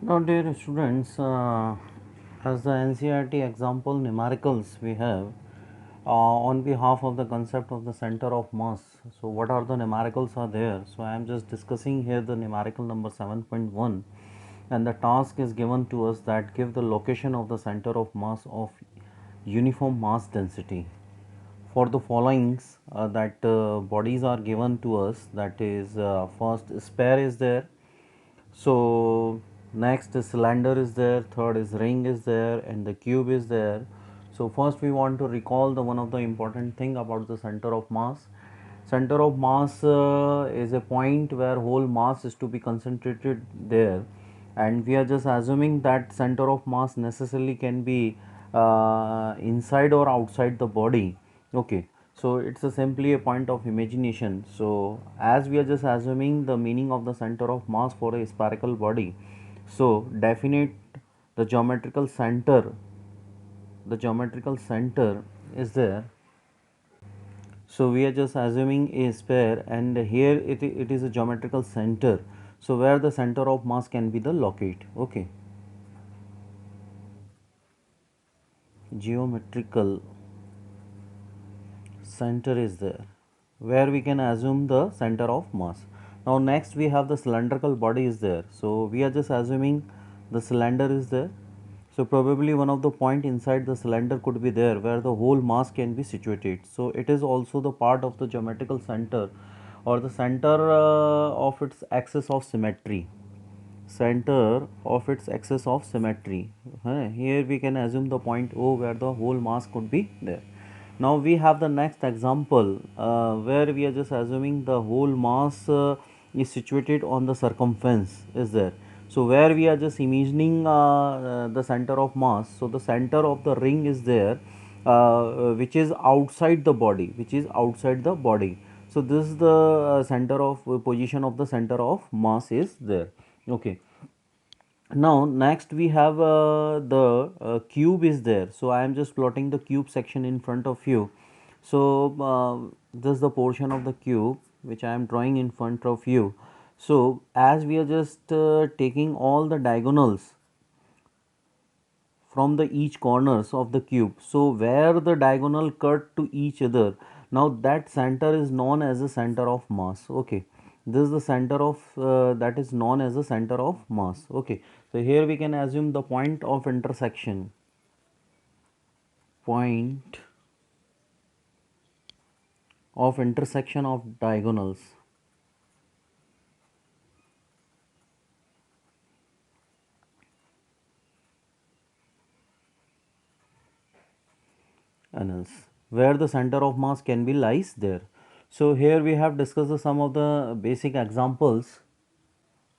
Now, dear students, as the NCRT example numericals we have on behalf of the concept of the center of mass. So, what are the numericals are there? So, I am just discussing here the numerical number 7.1, and the task is given to us that give the location of the center of mass of uniform mass density. For the followings that bodies are given to us, that is first sphere is there, so next is cylinder is there, third is ring is there, and the cube is there. So first we want to recall the one of the important thing about the center of mass. Center of mass is a point where whole mass is to be concentrated there, and we are just assuming that center of mass necessarily can be inside or outside the body. Okay, so it's simply a point of imagination. So as we are just assuming the meaning of the center of mass for a spherical body, so definite the geometrical center is there. So we are just assuming a sphere, and here it is a geometrical center, so where the center of mass can be the locate. Okay, geometrical center is there where we can assume the center of mass. Now next we have the cylindrical body is there, so we are just assuming the cylinder is there. So probably one of the point inside the cylinder could be there where the whole mass can be situated. So it is also the part of the geometrical center, or the center of its axis of symmetry. Center of its axis of symmetry. Here we can assume the point O where the whole mass could be there. Now we have the next example where we are just assuming the whole mass is situated on the circumference is there. So where we are just imagining the center of mass. So the center of the ring is there, which is outside the body, so this is the center of position of the center of mass is there. Okay, now next we have the cube is there. So I am just plotting the cube section in front of you. So this is the portion of the cube which I am drawing in front of you. So as we are just taking all the diagonals from the each corners of the cube, so where the diagonal cut to each other, now that center is known as the center of mass. Okay, this is the center of that is known as the center of mass. Okay, so here we can assume the point of intersection of diagonals. Annals where the center of mass can be lies there. So here we have discussed some of the basic examples.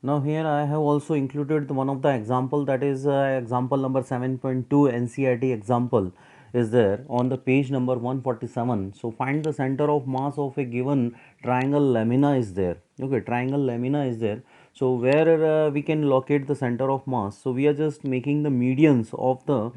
Now here I have also included one of the example, that is example number 7.2 NCERT example is there on the page number 147. So find the center of mass of a given triangle lamina is there. Okay, triangle lamina is there. So where we can locate the center of mass. So we are just making the medians of the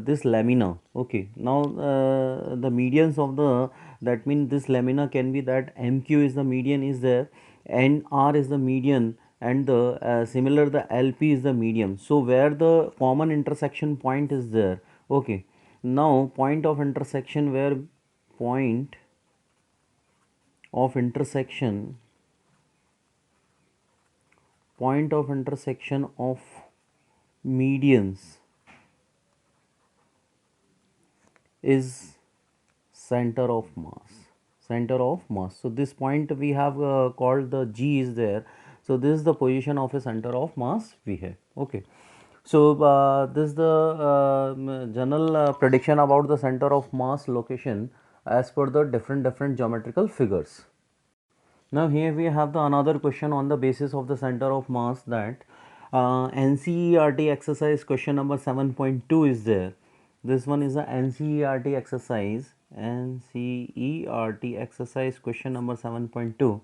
this lamina. Okay, now the medians of the, that means this lamina can be that MQ is the median is there, and R is the median, and the similar the LP is the median. So where the common intersection point is there. Okay, now point of intersection of medians is center of mass. So this point we have called the G is there. So this is the position of a center of mass we have. Okay, so this is the general prediction about the center of mass location as per the different geometrical figures. Now here we have the another question on the basis of the center of mass, that NCERT exercise question number 7.2 is there. This one is the NCERT exercise question number 7.2.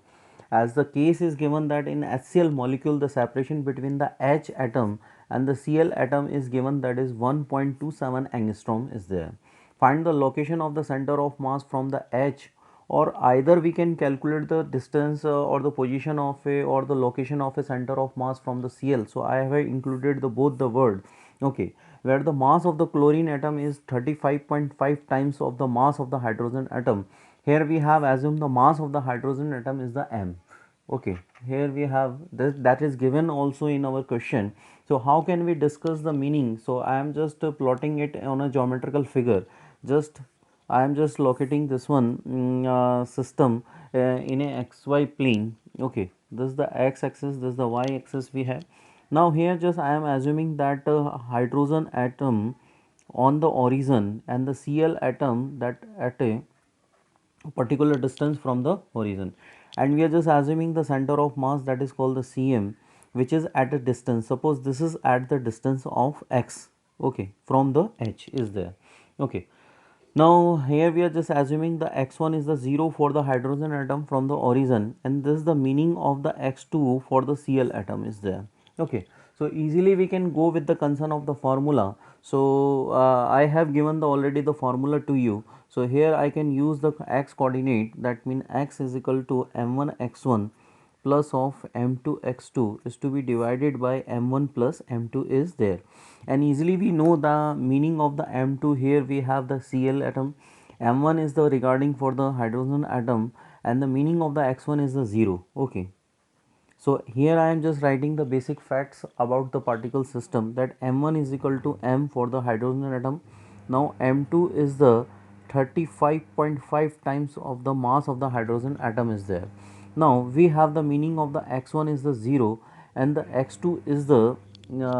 As the case is given that in HCl molecule the separation between the H atom and the Cl atom is given, that is 1.27 angstrom is there. Find the location of the center of mass from the H or either we can calculate the distance or the position of a or the location of a center of mass from the Cl. So I have included the both the word, okay, where the mass of the chlorine atom is 35.5 times of the mass of the hydrogen atom. Here we have assumed the mass of the hydrogen atom is the m. Okay, here we have this, that is given also in our question. So how can we discuss the meaning? So I am just plotting it on a geometrical figure. Just I am just locating this one system in a xy plane. Okay, this is the x axis, this is the y axis we have. Now here just I am assuming that hydrogen atom on the origin and the Cl atom that at a particular distance from the horizon, and we are just assuming the center of mass, that is called the Cm, which is at a distance. Suppose this is at the distance of x, okay, from the h is there. Okay, now here we are just assuming the x1 is the 0 for the hydrogen atom from the origin, and this is the meaning of the x2 for the Cl atom is there. Okay, so easily we can go with the concern of the formula. So I have given the already the formula to you. So here I can use the x coordinate, that means x is equal to m1 x1 plus of m2 x2 is to be divided by m1 plus m2 is there, and easily we know the meaning of the m2. Here we have the Cl atom, m1 is the regarding for the hydrogen atom, and the meaning of the x1 is the 0. Okay, so here I am just writing the basic facts about the particle system, that m1 is equal to m for the hydrogen atom. Now m2 is the 35.5 times of the mass of the hydrogen atom is there. Now we have the meaning of the x1 is the 0 and the x2 is the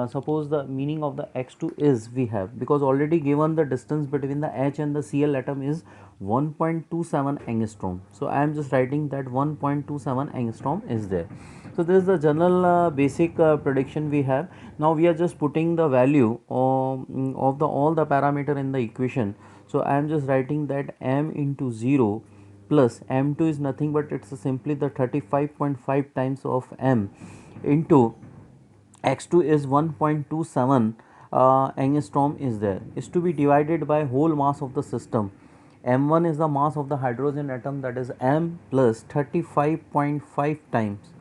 suppose the meaning of the x2 is we have, because already given the distance between the H and the Cl atom is 1.27 angstrom. So I am just writing that 1.27 angstrom is there. So this is the general basic prediction we have. Now we are just putting the value of the all the parameter in the equation. So I am just writing that m into 0 plus m2 is nothing but it's simply the 35.5 times of m into x2 is 1.27 angstrom is there, is to be divided by whole mass of the system. m1 is the mass of the hydrogen atom, that is m plus 35.5 times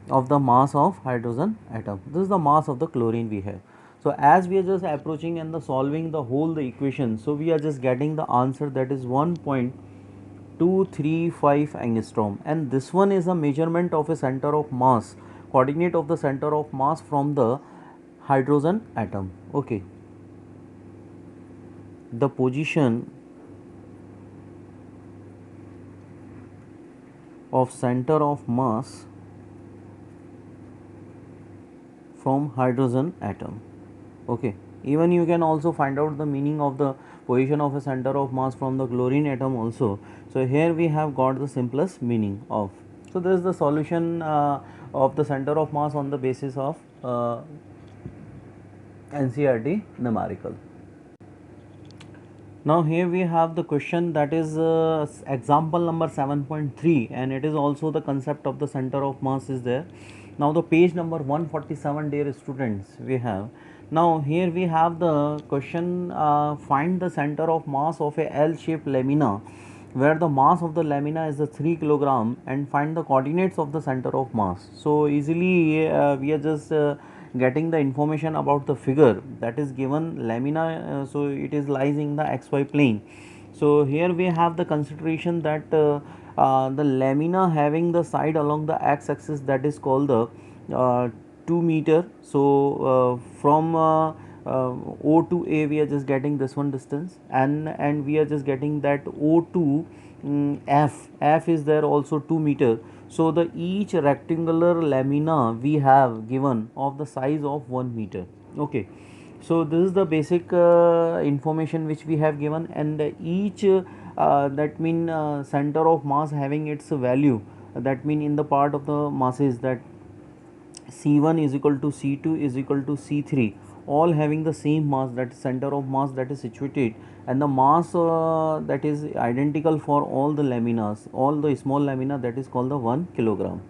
of the mass of hydrogen atom. This is the mass of the chlorine we have. So as we are just approaching and the solving the whole the equation, so we are just getting the answer, that is 1.235 angstrom, and this one is a measurement of a center of mass, coordinate of the center of mass from the hydrogen atom. Okay, the position of center of mass from hydrogen atom. Okay, even you can also find out the meaning of the position of a center of mass from the chlorine atom also. So here we have got the simplest meaning of. So this is the solution of the center of mass on the basis of NCERT numerical. Now here we have the question, that is example number 7.3, and it is also the concept of the center of mass is there. Now the page number 147, dear students, we have. Now here we have the question, find the center of mass of a L-shaped lamina where the mass of the lamina is the 3 kilogram, and find the coordinates of the center of mass. So easily we are just getting the information about the figure that is given lamina, so it is lies in the xy plane. So here we have the consideration that the lamina having the side along the x axis, that is called the 2 meter. So from O to A we are just getting this one distance, and we are just getting that O to F is there also 2 meter. So the each rectangular lamina we have given of the size of 1 meter. Okay, so this is the basic information which we have given, and each that mean center of mass having its value, that mean in the part of the masses, that C1 is equal to C2 is equal to C3, all having the same mass, that center of mass that is situated, and the mass that is identical for all the laminas, all the small lamina, that is called the 1 kilogram.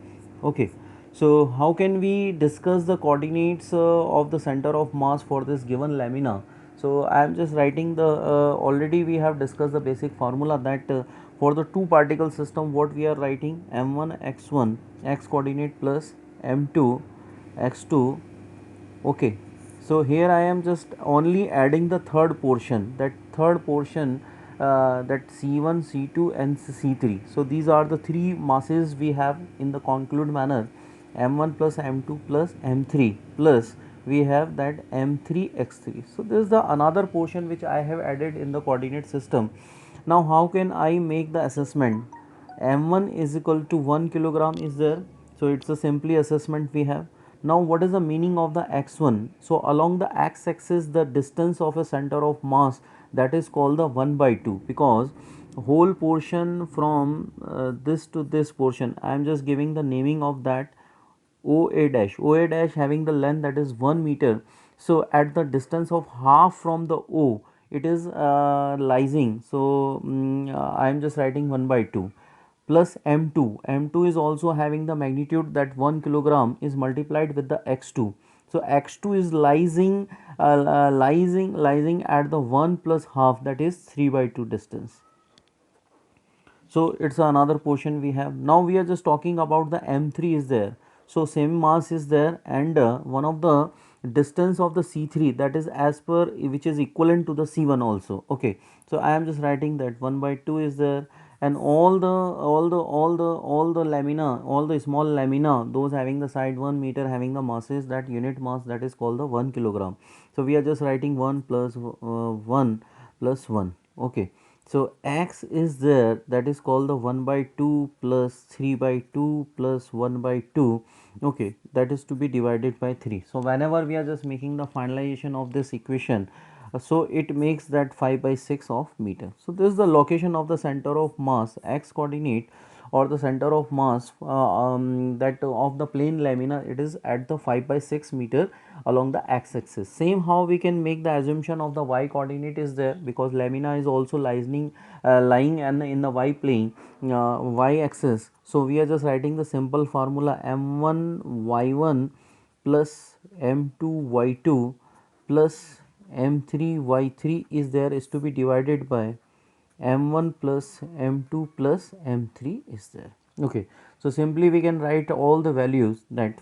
Okay, so how can we discuss the coordinates of the center of mass for this given lamina? So I am just writing the already we have discussed the basic formula, that For the two particle system, what we are writing, m1 x1 x coordinate plus m2 x2. Okay, so here I am just only adding the third portion, that third portion, that C1, C2 and C3. So these are the three masses we have in the conclude manner, m1 plus m2 plus m3 plus we have that m3 x3. So this is the another portion which I have added in the coordinate system. Now how can I make the assessment? M1 is equal to 1 kilogram is there, so it's a simply assessment we have. Now what is the meaning of the x1? So along the x-axis the distance of a center of mass, that is called the 1 by 2, because whole portion from this to this portion, I am just giving the naming of that OA dash. OA dash having the length that is 1 meter. So at the distance of half from the O, it is lying. So I am just writing 1 by 2 plus M2. M2 is also having the magnitude that 1 kilogram is multiplied with the X2. So X2 is lying at the 1 plus half, that is 3 by 2 distance. So it's another portion we have. Now we are just talking about the M3 is there. So same mass is there, and one of the distance of the C3, that is as per which is equivalent to the C1 also. Okay, so I am just writing that 1 by 2 is there, and all the lamina, all the small lamina, those having the side 1 meter having the masses, that unit mass, that is called the 1 kilogram. So we are just writing 1 plus 1 plus 1. Okay, so x is there, that is called the 1 by 2 plus 3 by 2 plus 1 by 2. Okay, that is to be divided by 3. So whenever we are just making the finalization of this equation, so it makes that 5 by 6 of meter. So this is the location of the center of mass, x coordinate, or the center of mass that of the plane lamina, it is at the 5 by 6 meter along the x-axis. Same how we can make the assumption of the y coordinate is there, because lamina is also lying and in the y plane, y axis. So we are just writing the simple formula, m1 y1 plus m2 y2 plus m3 y3 is there, is to be divided by m1 plus m2 plus m3 is there. Okay, so simply we can write all the values, that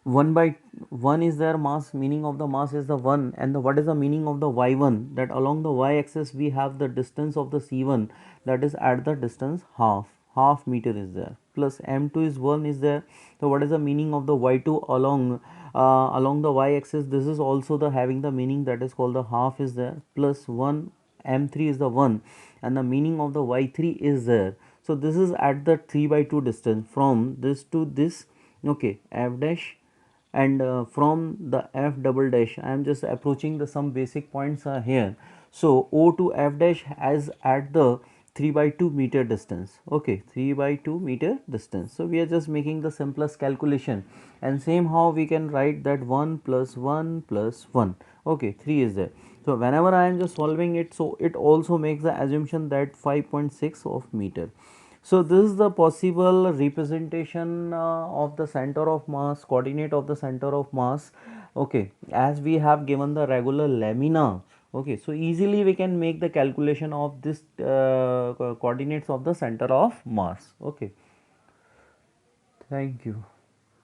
1 by 1 is their mass, meaning of the mass is the 1, and the what is the meaning of the y1, that along the y axis we have the distance of the c1, that is at the distance half meter is there, plus m2 is 1 is there. So what is the meaning of the y2 along the y axis? This is also the having the meaning, that is called the half is there, plus 1, m3 is the 1, and the meaning of the y3 is there. So this is at the 3 by 2 distance from this to this. Okay, f dash, and from the f double dash, I am just approaching the some basic points are here. So O to f dash as at the 3 by 2 meter distance. Okay, 3 by 2 meter distance. So we are just making the simplest calculation, and same how we can write that 1 plus 1 plus 1. Okay, 3 is there. So whenever I am just solving it, so it also makes the assumption that 5.6 of meter. So this is the possible representation of the center of mass, coordinate of the center of mass. Okay, as we have given the regular lamina. Okay, so easily we can make the calculation of this coordinates of the center of mass. Okay, thank you.